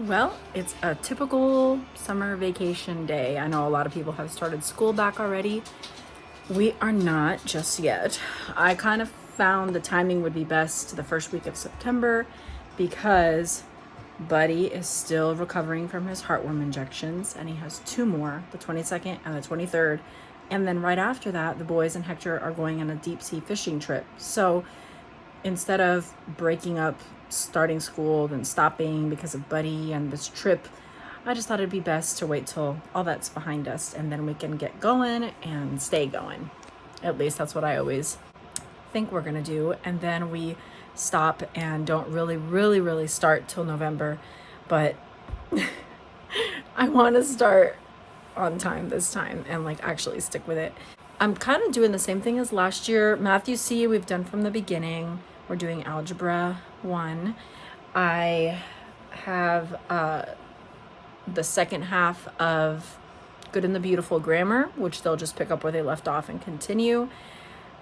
Well, it's a typical summer vacation day. I know a lot of people have started school back already. We are not just yet. I kind of found the timing would be best the first week of September because Buddy is still recovering from his heartworm injections and he has two more, the 22nd and the 23rd. And then right after that, the boys and Hector are going on a deep sea fishing trip. So instead of breaking up, starting school, then stopping because of Buddy and this trip, I just thought it'd be best to wait till all that's behind us and then we can get going and stay going. At least that's what I always think we're gonna do. And then we stop and don't really start till November. But I want to start on time this time and like actually stick with it. I'm kind of doing the same thing as last year. Matthew C, we've done from the beginning. We're doing Algebra 1. I have the second half of Good and the Beautiful Grammar, which they'll just pick up where they left off and continue.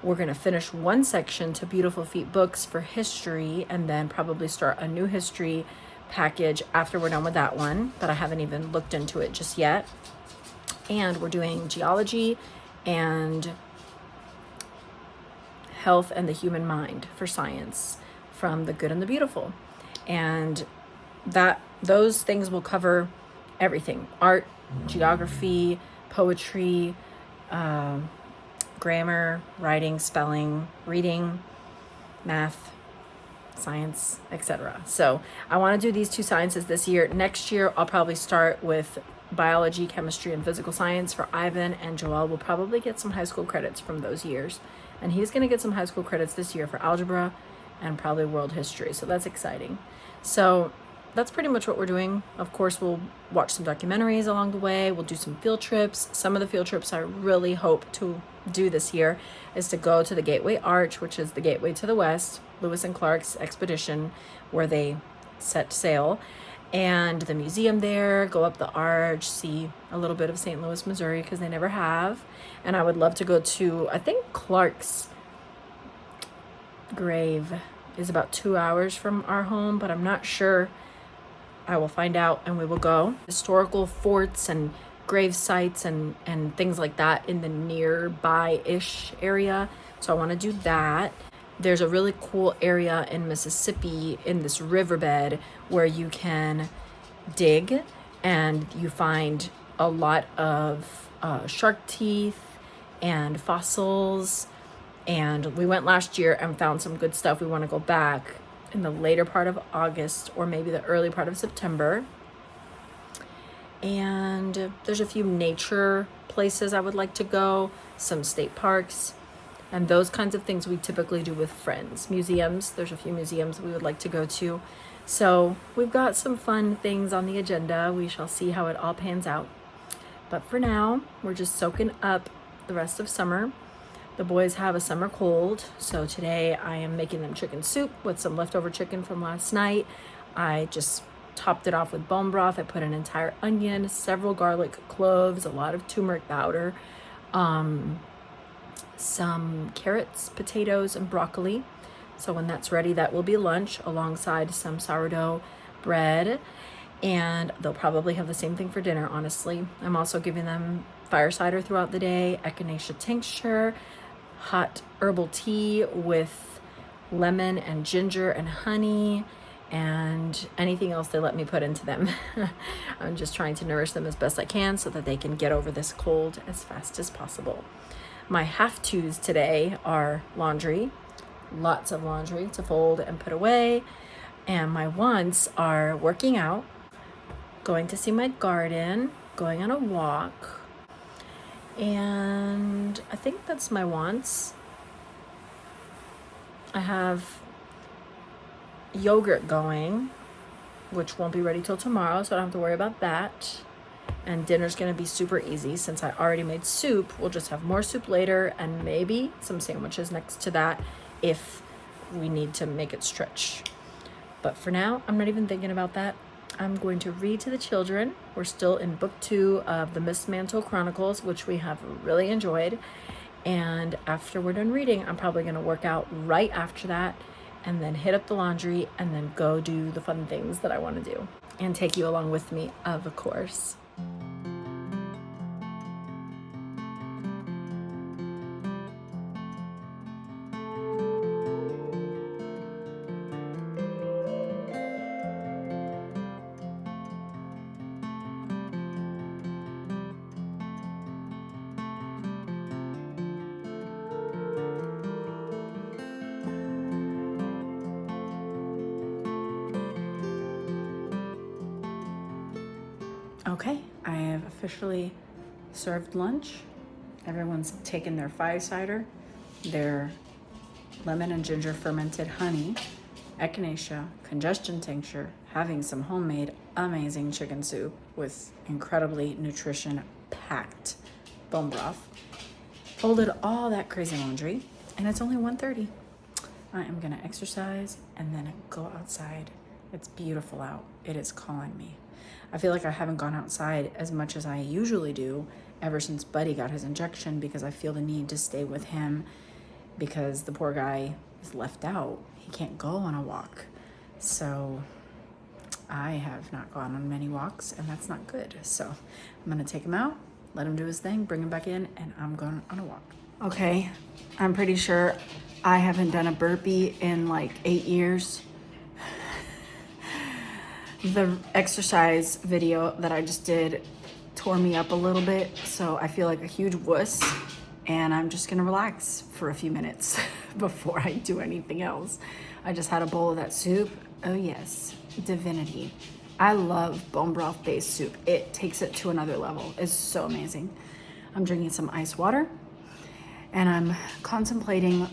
We're going to finish one section to Beautiful Feet books for history and then probably start a new history package after we're done with that one, but I haven't even looked into it just yet. And we're doing geology and health and the human mind for science from the Good and the Beautiful. And those things will cover everything: art, geography, poetry, grammar, writing, spelling, reading, math, science, etc. So I want to do these two sciences this year. Next year, I'll probably start with biology, chemistry, and physical science for Ivan, and Joel will probably get some high school credits from those years. And he's going to get some high school credits this year for algebra and probably world history. So that's exciting. So that's pretty much what we're doing. Of course, we'll watch some documentaries along the way. We'll do some field trips. Some of the field trips I really hope to do this year is to go to the Gateway Arch, which is the gateway to the west, Lewis and Clark's expedition where they set sail, and the museum there, go up the arch, see a little bit of St. Louis, Missouri, because they never have. And I would love to go to, I think Clark's grave is about 2 hours from our home, but I'm not sure. I will find out and we will go. Historical forts and grave sites and things like that in the nearby-ish area. So I want to do that. There's a really cool area in Mississippi in this riverbed where you can dig and you find a lot of shark teeth and fossils. And we went last year and found some good stuff. We want to go back in the later part of August or maybe the early part of September. And there's a few nature places I would like to go, some state parks, and those kinds of things we typically do with friends. Museums, there's a few museums we would like to go to. So we've got some fun things on the agenda. We shall see how it all pans out. But for now, we're just soaking up the rest of summer. The boys have a summer cold, so today I am making them chicken soup with some leftover chicken from last night. I just topped it off with bone broth. I put an entire onion, several garlic cloves, a lot of turmeric powder, some carrots, potatoes, and broccoli. So when that's ready, that will be lunch alongside some sourdough bread. And they'll probably have the same thing for dinner, honestly. I'm also giving them fire cider throughout the day, echinacea tincture, hot herbal tea with lemon and ginger and honey, and anything else they let me put into them. I'm just trying to nourish them as best I can so that they can get over this cold as fast as possible. My have-tos today are laundry, lots of laundry to fold and put away, and my wants are working out, going to see my garden, going on a walk, and I think that's my wants. I have yogurt going, which won't be ready till tomorrow, so I don't have to worry about that. And dinner's gonna be super easy since I already made soup. We'll just have more soup later and maybe some sandwiches next to that if we need to make it stretch. But for now, I'm not even thinking about that. I'm going to read to the children. We're still in book 2 of the Miss Mantle Chronicles, which we have really enjoyed. And after we're done reading, I'm probably going to work out right after that and then hit up the laundry and then go do the fun things that I want to do. and take you along with me, of course. Okay, I have officially served lunch. Everyone's taken their five-sider, their lemon and ginger fermented honey, echinacea, congestion tincture, having some homemade amazing chicken soup with incredibly nutrition-packed bone broth, folded all that crazy laundry, and it's only 1:30. I am gonna exercise and then go outside. It's beautiful out. It is calling me. I feel like I haven't gone outside as much as I usually do ever since Buddy got his injection, because I feel the need to stay with him because the poor guy is left out. He can't go on a walk. So I have not gone on many walks, and that's not good. So I'm gonna take him out, let him do his thing, bring him back in, and I'm going on a walk. Okay, I'm pretty sure I haven't done a burpee in like 8 years. The exercise video that I just did tore me up a little bit, so I feel like a huge wuss, and I'm just gonna relax for a few minutes before I do anything else. I just had a bowl of that soup. Oh yes, divinity. I love bone broth based soup. It takes it to another level. It's so amazing. I'm drinking some ice water, and I'm contemplating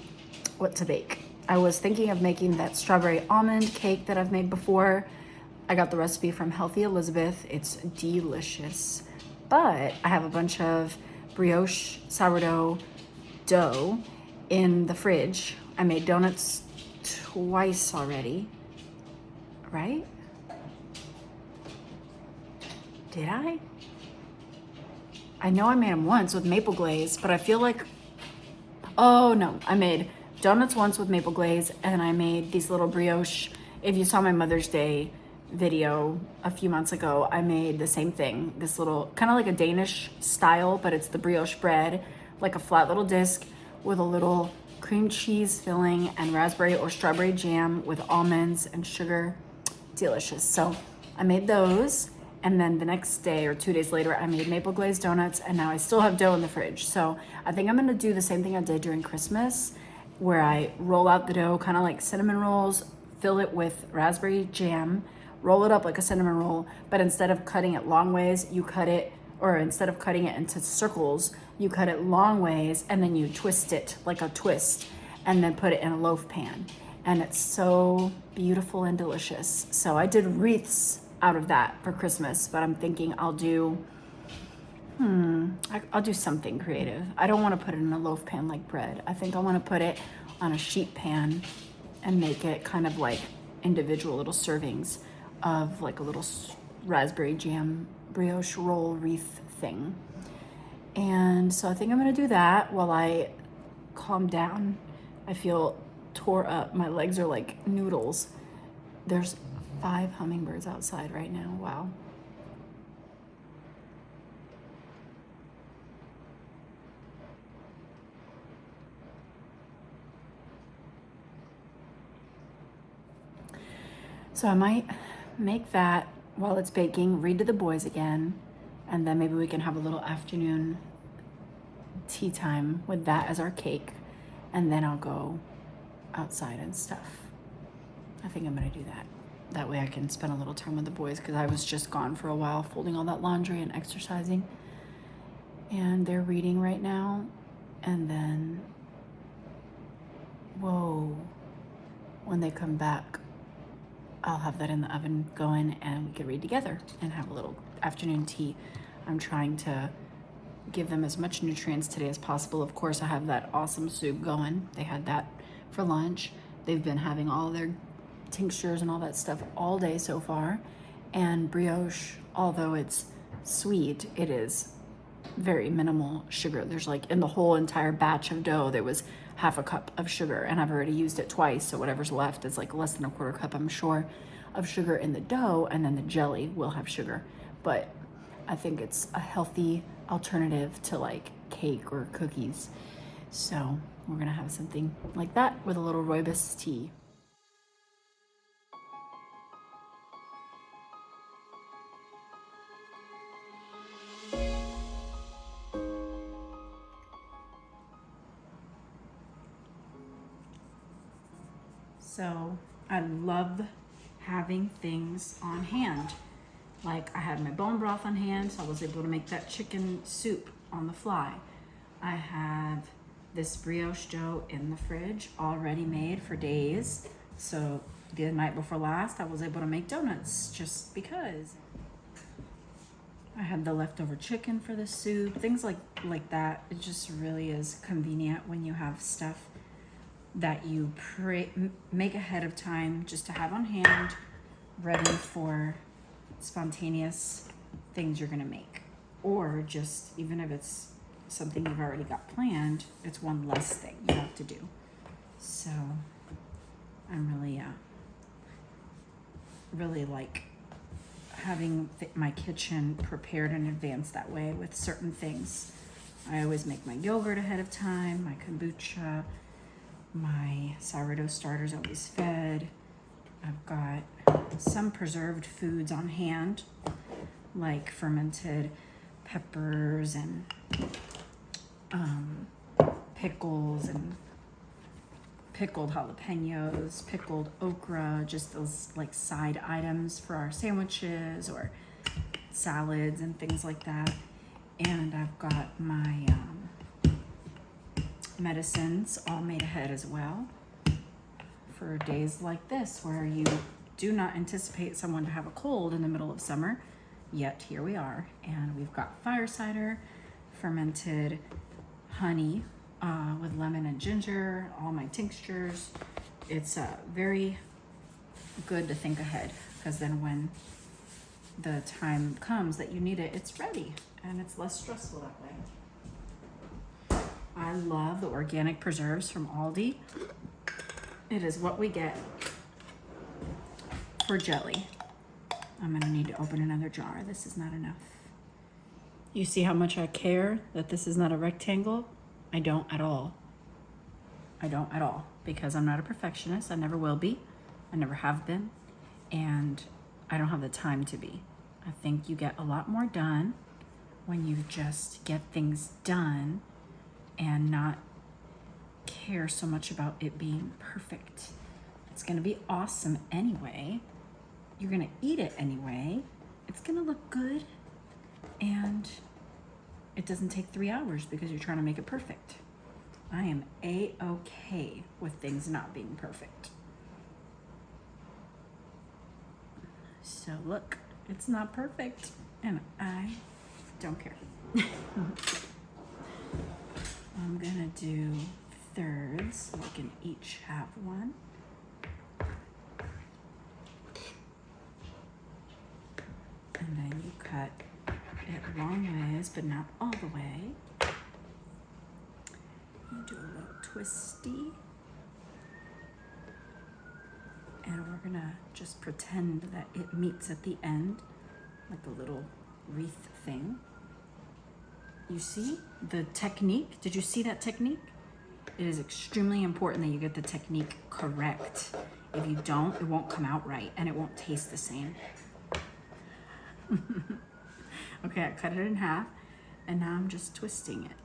what to bake. I was thinking of making that strawberry almond cake that I've made before. I got the recipe from Healthy Elizabeth. It's delicious. But I have a bunch of brioche sourdough dough in the fridge. I made donuts twice already, right? Did I? I know I made them once with maple glaze, but I feel like, oh no, I made donuts once with maple glaze, and I made these little brioche. If you saw my Mother's Day video a few months ago, I made the same thing, this little kind of like a Danish style, but it's the brioche bread, like a flat little disc with a little cream cheese filling and raspberry or strawberry jam with almonds and sugar. Delicious. So I made those, and then the next day or 2 days later I made maple glazed donuts, and now I still have dough in the fridge. So I think I'm gonna do the same thing I did during Christmas, where I roll out the dough kind of like cinnamon rolls, fill it with raspberry jam, roll it up like a cinnamon roll, but instead of cutting it long ways, you cut it, or instead of cutting it into circles, you cut it long ways, and then you twist it like a twist, and then put it in a loaf pan. And it's so beautiful and delicious. So I did wreaths out of that for Christmas, but I'm thinking I'll do something creative. I don't want to put it in a loaf pan like bread. I think I want to put it on a sheet pan and make it kind of like individual little servings of like a little raspberry jam brioche roll wreath thing. And so I think I'm gonna do that while I calm down. I feel tore up. My legs are like noodles. There's 5 hummingbirds outside right now. Wow. So I might make that while it's baking, read to the boys again, and then maybe we can have a little afternoon tea time with that as our cake, and then I'll go outside and stuff. I think I'm gonna do that. That way I can spend a little time with the boys, because I was just gone for a while folding all that laundry and exercising, and they're reading right now. And then, whoa, when they come back, I'll have that in the oven going, and we can read together and have a little afternoon tea. I'm trying to give them as much nutrients today as possible. Of course, I have that awesome soup going. They had that for lunch. They've been having all their tinctures and all that stuff all day so far. And brioche, although it's sweet, it is very minimal sugar. There's like, in the whole entire batch of dough, there was half a cup of sugar, and I've already used it twice, so whatever's left is like less than a quarter cup, I'm sure. of sugar in the dough, and then the jelly will have sugar. But I think it's a healthy alternative to like cake or cookies. So we're gonna have something like that with a little rooibos tea. So I love having things on hand. Like I had my bone broth on hand, so I was able to make that chicken soup on the fly. I have this brioche dough in the fridge already made for days. So the night before last, I was able to make donuts just because. I had the leftover chicken for the soup, things like that. It just really is convenient when you have stuff that you make ahead of time just to have on hand, ready for spontaneous things you're gonna make. Or just, even if it's something you've already got planned, it's one less thing you have to do. So I'm really like having my kitchen prepared in advance that way with certain things. I always make my yogurt ahead of time, my kombucha, my sourdough starter's always fed. I've got some preserved foods on hand, like fermented peppers and pickles and pickled jalapenos, pickled okra, just those like side items for our sandwiches or salads and things like that. And I've got my medicines all made ahead as well for days like this where you do not anticipate someone to have a cold in the middle of summer, yet here we are. And we've got fire cider, fermented honey with lemon and ginger, all my tinctures. It's very good to think ahead, because then when the time comes that you need it, it's ready and it's less stressful that way. I love the organic preserves from Aldi. It is what we get for jelly. I'm gonna need to open another jar. This is not enough. You see how much I care that this is not a rectangle? I don't at all. I don't at all, because I'm not a perfectionist. I never will be. I never have been. And I don't have the time to be. I think you get a lot more done when you just get things done and not care so much about it being perfect. It's gonna be awesome anyway. You're gonna eat it anyway. It's gonna look good, and it doesn't take 3 hours because you're trying to make it perfect. I am A-okay with things not being perfect. So look, it's not perfect, and I don't care. I'm gonna do thirds so we can each have one. And then you cut it long ways, but not all the way. You do a little twisty. And we're gonna just pretend that it meets at the end, like a little wreath thing. You see the technique? Did you see that technique? It is extremely important that you get the technique correct. If you don't, it won't come out right and it won't taste the same. Okay, I cut it in half and now I'm just twisting it.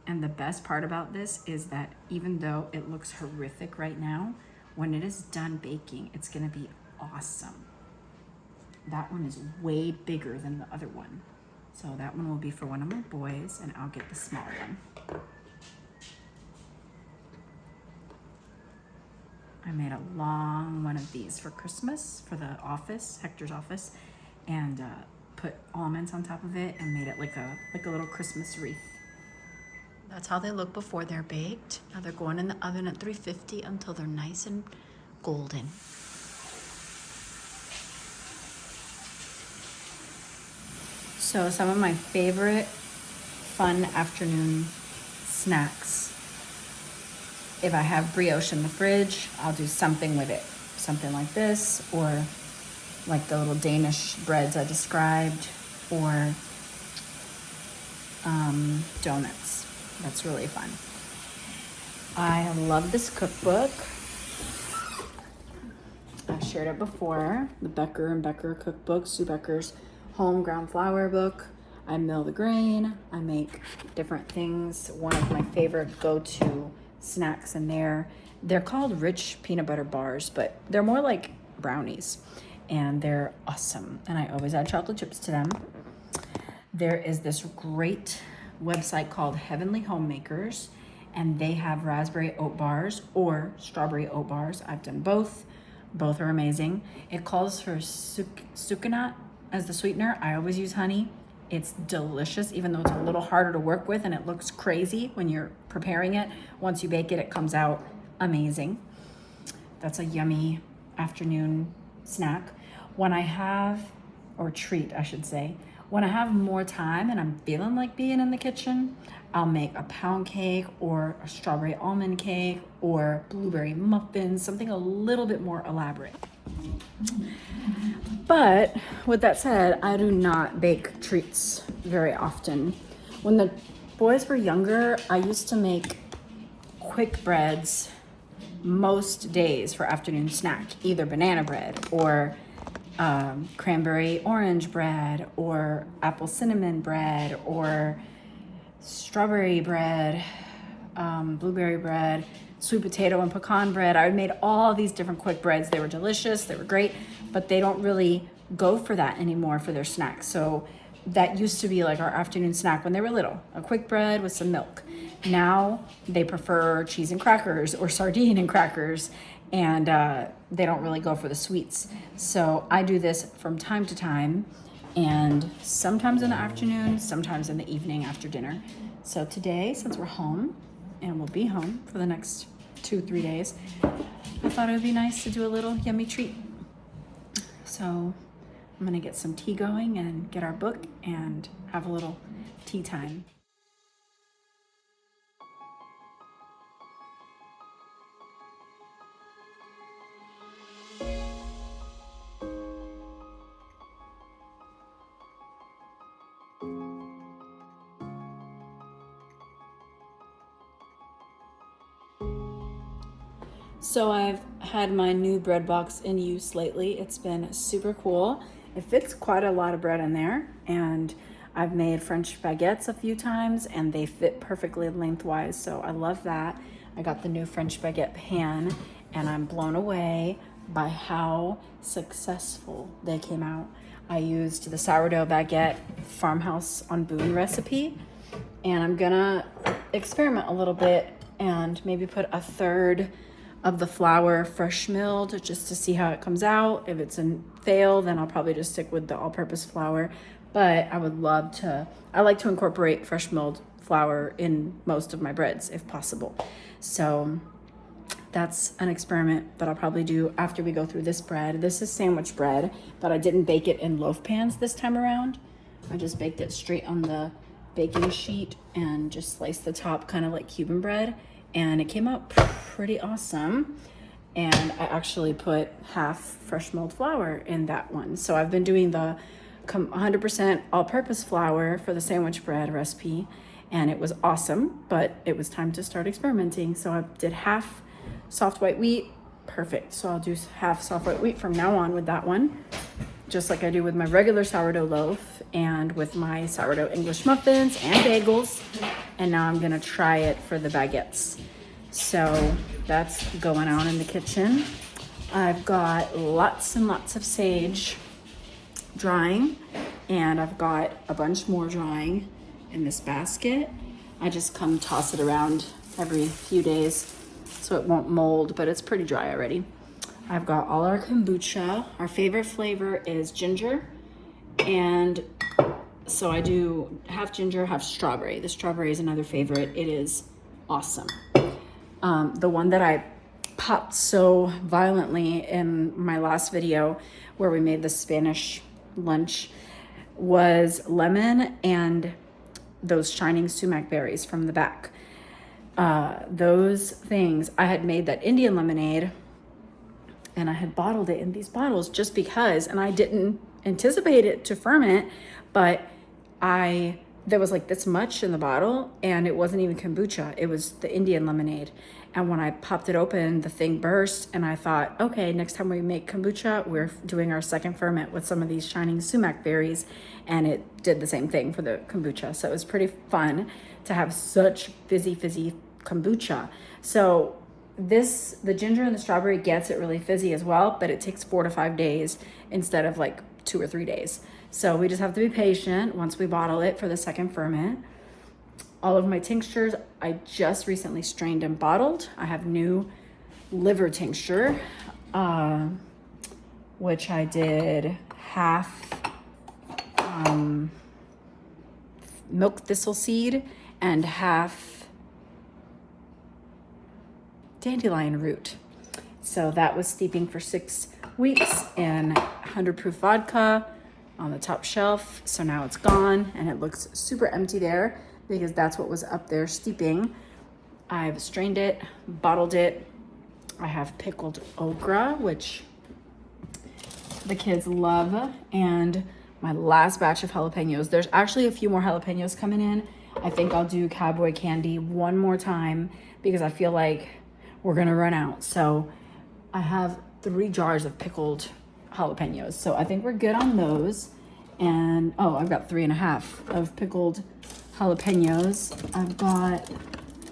And the best part about this is that even though it looks horrific right now, when it is done baking, it's gonna be awesome. That one is way bigger than the other one. So that one will be for one of my boys, and I'll get the small one. I made a long one of these for Christmas for the office, Hector's office, and put almonds on top of it and made it like a little Christmas wreath. That's how they look before they're baked. Now they're going in the oven at 350 until they're nice and golden. So some of my favorite fun afternoon snacks. If I have brioche in the fridge, I'll do something with it. something like this, or like the little Danish breads I described, or donuts. That's really fun. I love this cookbook. I shared it before, the Becker and Becker cookbook, Sue Becker's home ground flour book. I mill the grain, I make different things. One of my favorite go-to snacks in there, they're called rich peanut butter bars, but they're more like brownies, and they're awesome. And I always add chocolate chips to them. There is this great website called Heavenly Homemakers, and they have raspberry oat bars or strawberry oat bars. I've done both. Both are amazing. It calls for sucanat as the sweetener. I always use honey. It's delicious, even though it's a little harder to work with and it looks crazy when you're preparing it. Once you bake it, it comes out amazing. That's a yummy afternoon snack. When I have, or treat, I should say, when I have more time and I'm feeling like being in the kitchen, I'll make a pound cake or a strawberry almond cake or blueberry muffins, something a little bit more elaborate. But with that said, I do not bake treats very often. When the boys were younger, I used to make quick breads most days for afternoon snack, either banana bread or cranberry orange bread or apple cinnamon bread or strawberry bread, blueberry bread, sweet potato and pecan bread. I made all these different quick breads. They were delicious, they were great, but they don't really go for that anymore for their snacks. So that used to be like our afternoon snack when they were little, a quick bread with some milk. Now they prefer cheese and crackers or sardine and crackers, and they don't really go for the sweets. So I do this from time to time, and sometimes in the afternoon, sometimes in the evening after dinner. So today, since we're home, and we'll be home for the next 2-3 days, I thought it would be nice to do a little yummy treat. So I'm gonna get some tea going and get our book and have a little tea time. So I've had my new bread box in use lately. It's been super cool. It fits quite a lot of bread in there, and I've made French baguettes a few times and they fit perfectly lengthwise, so I love that. I got the new French baguette pan and I'm blown away by how successful they came out. I used the sourdough baguette farmhouse on Boone recipe, and I'm gonna experiment a little bit and maybe put a third of the flour fresh milled just to see how it comes out. If it's a fail, then I'll probably just stick with the all-purpose flour. But I would love to, I like to incorporate fresh milled flour in most of my breads if possible. So that's an experiment that I'll probably do after we go through this bread. This is sandwich bread, but I didn't bake it in loaf pans this time around. I just baked it straight on the baking sheet and just sliced the top kind of like Cuban bread, and it came out pretty awesome. And I actually put half fresh milled flour in that one. So I've been doing the 100% all-purpose flour for the sandwich bread recipe, and it was awesome, but it was time to start experimenting. So I did half soft white wheat. Perfect. So I'll do half soft white wheat from now on with that one, just like I do with my regular sourdough loaf and with my sourdough English muffins and bagels. And now I'm gonna try it for the baguettes. So that's going on in the kitchen. I've got lots and lots of sage drying, and I've got a bunch more drying in this basket. I just come toss it around every few days so it won't mold, but it's pretty dry already. I've got all our kombucha. Our favorite flavor is ginger, and so I do half ginger, half strawberry. The strawberry is another favorite. It is awesome. The one that I popped so violently in my last video where we made the Spanish lunch was lemon and those shining sumac berries from the back. Those things, I had made that Indian lemonade and I had bottled it in these bottles just because, and I didn't anticipate it to ferment, but there was like this much in the bottle, and it wasn't even kombucha. It was the Indian lemonade. And when I popped it open, the thing burst, and I thought, okay, next time we make kombucha, we're doing our second ferment with some of these shining sumac berries, and it did the same thing for the kombucha. So it was pretty fun to have such fizzy kombucha. So the ginger and the strawberry gets it really fizzy as well, but it takes 4 to 5 days instead of like 2 or 3 days. So we just have to be patient once we bottle it for the second ferment. All of my tinctures, I just recently strained and bottled. I have new liver tincture, which I did half milk thistle seed and half dandelion root. So that was steeping for 6 weeks in 100 proof vodka on the top shelf. So now it's gone and it looks super empty there because that's what was up there steeping. I've strained it, bottled it. I have pickled okra, which the kids love, and my last batch of jalapenos. There's actually a few more jalapenos coming in. I think I'll do cowboy candy one more time because I feel like we're gonna run out. So I have 3 jars of pickled jalapenos. So I think we're good on those. And I've got 3.5 of pickled jalapenos. I've got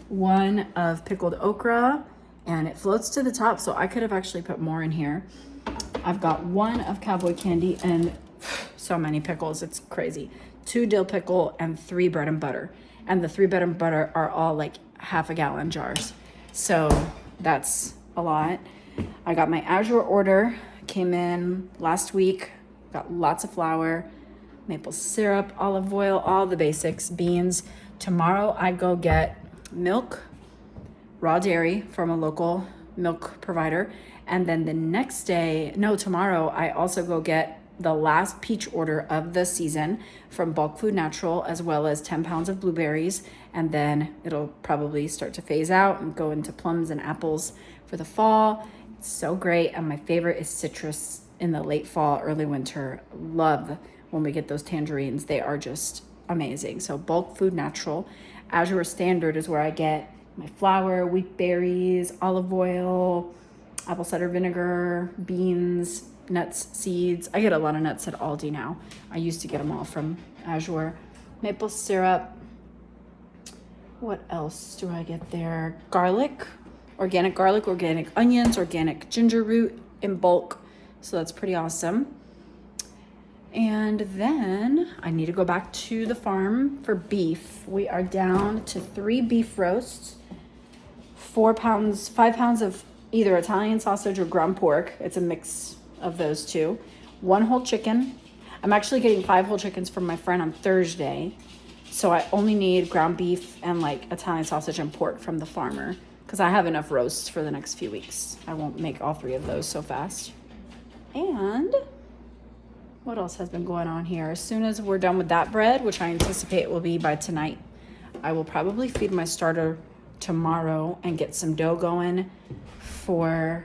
1 of pickled okra, and it floats to the top, so I could have actually put more in here. I've got 1 of cowboy candy and so many pickles, it's crazy. 2 dill pickle and 3 bread and butter. And the 3 bread and butter are all like half a gallon jars. So that's a lot. I got my azure order, came in last week, got lots of flour, maple syrup, olive oil, all the basics, beans. Tomorrow I go get milk, raw dairy from a local milk provider. And then tomorrow I also go get the last peach order of the season from Bulk Food Natural, as well as 10 pounds of blueberries. And then it'll probably start to phase out and go into plums and apples for the fall. It's so great. And my favorite is citrus in the late fall, early winter. Love when we get those tangerines. They are just amazing. So Bulk Food Natural. Azure Standard is where I get my flour, wheat berries, olive oil, apple cider vinegar, beans, nuts, seeds. I get a lot of nuts at Aldi now. I used to get them all from Azure. Maple syrup. What else do I get there? Garlic, organic onions, organic ginger root in bulk. So that's pretty awesome. And then I need to go back to the farm for beef. We are down to 3 beef roasts, 5 pounds of either Italian sausage or ground pork. It's a mix of those two. 1 whole chicken. I'm actually getting 5 whole chickens from my friend on Thursday. So I only need ground beef and like Italian sausage and pork from the farmer because I have enough roasts for the next few weeks. I won't make all 3 of those so fast. And what else has been going on here? As soon as we're done with that bread, which I anticipate will be by tonight, I will probably feed my starter tomorrow and get some dough going for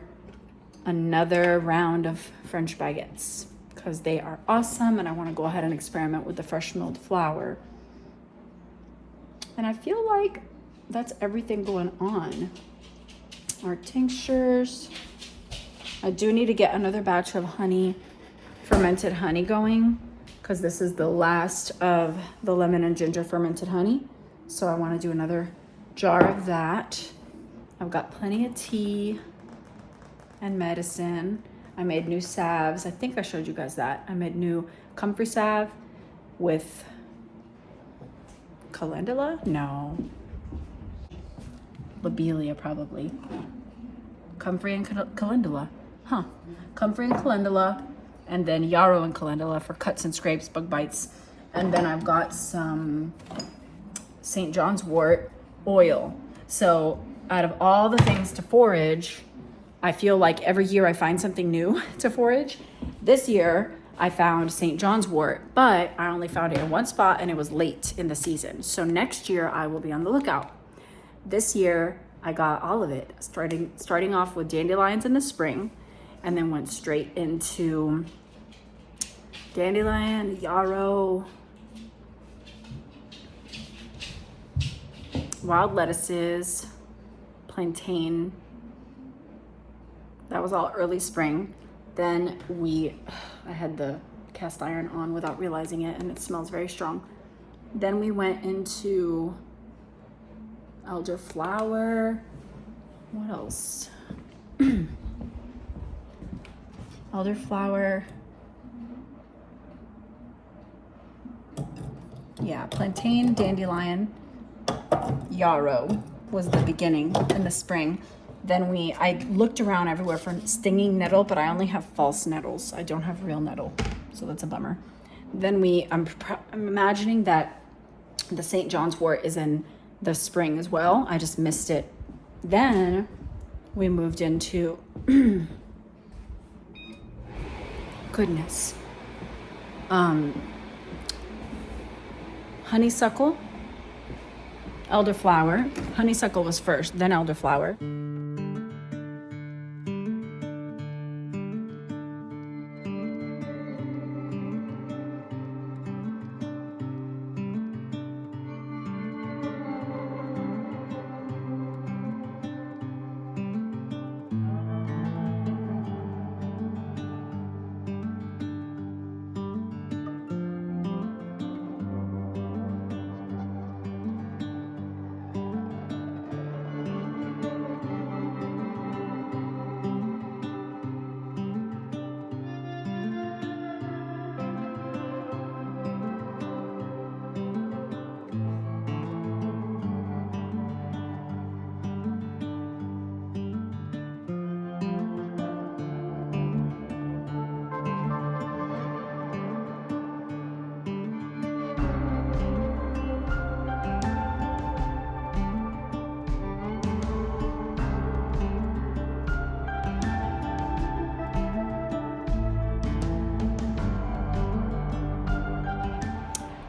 another round of French baguettes because they are awesome and I want to go ahead and experiment with the fresh milled flour. And I feel like that's everything going on. Our tinctures. I do need to get another batch of fermented honey going because this is the last of the lemon and ginger fermented honey. So I want to do another jar of that. I've got plenty of tea and medicine. I made new salves. I think I showed you guys that. I made new comfrey salve with calendula? No. Lobelia probably. Comfrey and calendula. Comfrey and calendula. And then yarrow and calendula for cuts and scrapes, bug bites. And then I've got some St. John's wort oil. So out of all the things to forage, I feel like every year I find something new to forage. This year I found St. John's wort, but I only found it in one spot and it was late in the season. So next year I will be on the lookout. This year I got all of it, starting off with dandelions in the spring. and then went straight into dandelion, yarrow, wild lettuces, plantain. That was all early spring. Then I had the cast iron on without realizing it, and it smells very strong. Then we went into elderflower. What else? Elderflower. Yeah, plantain, dandelion, yarrow was the beginning in the spring. Then I looked around everywhere for stinging nettle, but I only have false nettles. I don't have real nettle, so that's a bummer. Then I'm imagining that the St. John's wort is in the spring as well. I just missed it. Then we moved into, goodness, honeysuckle, elderflower. Honeysuckle was first, then elderflower.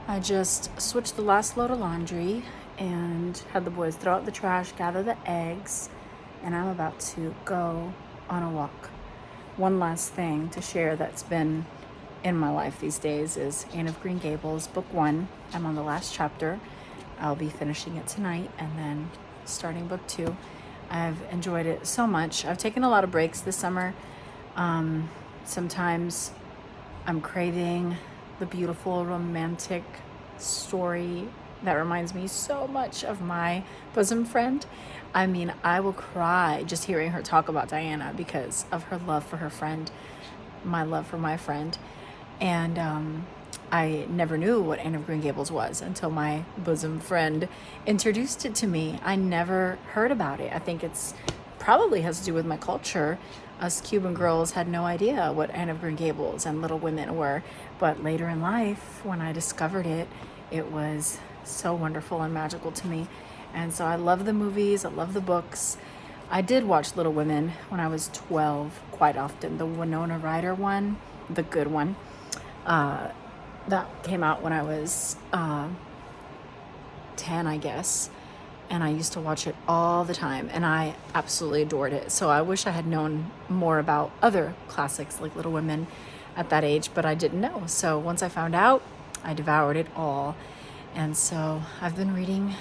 I just switched the last load of laundry and had the boys throw out the trash, gather the eggs, and I'm about to go on a walk. One last thing to share that's been in my life these days is Anne of Green Gables, book 1. I'm on the last chapter. I'll be finishing it tonight and then starting book 2. I've enjoyed it so much. I've taken a lot of breaks this summer. Sometimes I'm craving the beautiful romantic story that reminds me so much of my bosom friend. I mean, I will cry just hearing her talk about Diana because of her love for her friend, my love for my friend. And I never knew what Anne of Green Gables was until my bosom friend introduced it to me. I never heard about it. I think it's probably has to do with my culture. Us Cuban girls had no idea what Anne of Green Gables and Little Women were. But later in life, when I discovered it, it was so wonderful and magical to me. And so I love the movies, I love the books. I did watch Little Women when I was 12 quite often. The Winona Ryder one, the good one. That came out when I was 10, I guess. And I used to watch it all the time, and I absolutely adored it. So I wish I had known more about other classics like Little Women at that age, but I didn't know. So once I found out, I devoured it all. And so I've been reading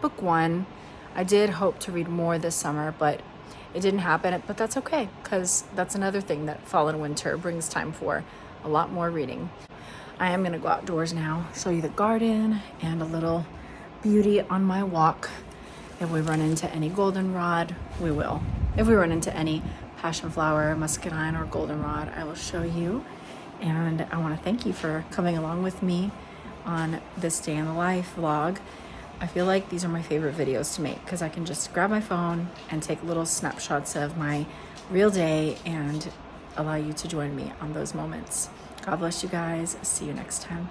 book 1. I did hope to read more this summer, but it didn't happen. But that's okay, because that's another thing that fall and winter brings time for, a lot more reading. I am gonna go outdoors now, show you the garden and a little beauty on my walk. If we run into any goldenrod, we will. If we run into any passion flower, muscadine, or goldenrod, I will show you. And I want to thank you for coming along with me on this day in the life vlog. I feel like these are my favorite videos to make because I can just grab my phone and take little snapshots of my real day and allow you to join me on those moments. God bless you guys. See you next time.